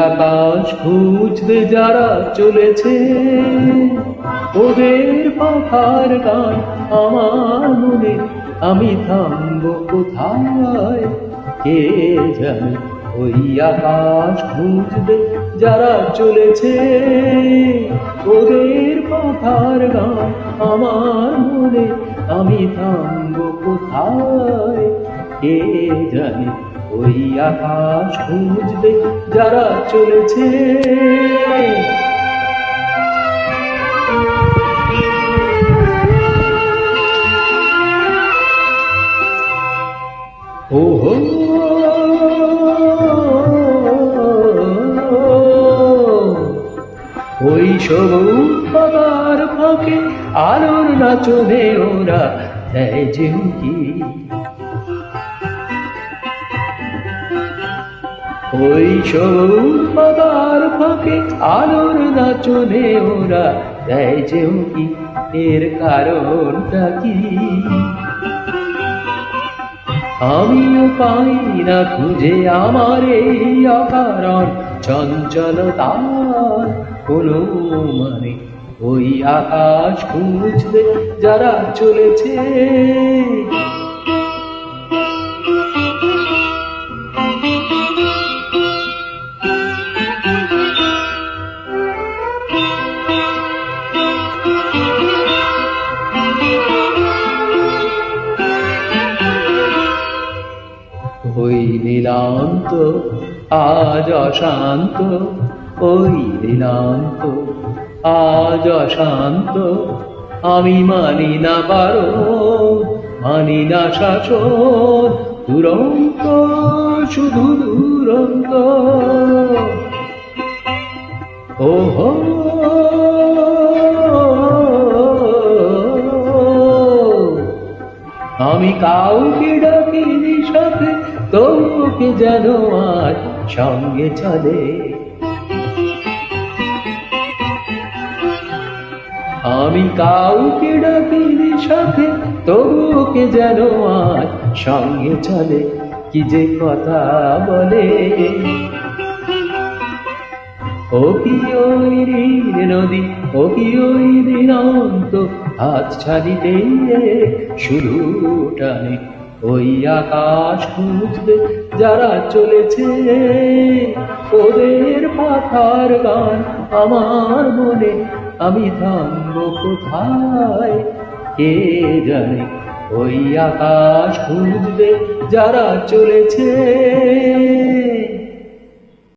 আকাশ খুঁজতে যারা চলেছে, ওদের পাখার গান আমার মনে, আমি থামবো কোথায় কে জানে। ওই আকাশ খুঁজতে যারা চলেছে, ওদের পাখার গান আমার মনে, আমি থামবো কোথায় কে জানে। ওই আকাশ খুঁজতে যারা চলেছে। ও হো ওই সবুজ পাতার ফাঁকে আলোর নাচনে ওরা দেয় যে উঁকি। ওই সবুজ পাতার ফাঁকে আলোর নাচনে ওরা দেয় যে উঁকি। এর কারণটা কি আমিও পাই না খুঁজে আমার এই অকারণ চঞ্চলতার কোনো মানে। ওই আকাশ খুঁজতে যারা চলেছে, ওই নীলান্ত আজ অশান্ত, ওই নীলান্ত আজ অশান্ত। আমি মানি না বারণ, মানি না শাসন, দুরন্ত শুধু দুরন্ত। ও হো আমি কাউকে ডাকিনি সাথে, তোকে যেন আজ সঙ্গে চলে। আমি কাউকে ডাকিনি সাথে, তোকে যেন আজ সঙ্গে চলে। কি যে কথা বলে, ও কি ওই নদী, ও কি ওই দিনান্ত, হাত ছাড়িতে শুরু টানে। ওই আকাশ খুঁজতে যারা চলেছে, ওদের পাখার গান আমার মনে, আমি থামবো কোথায় কে জানে। ওই আকাশ খুঁজতে যারা চলেছে।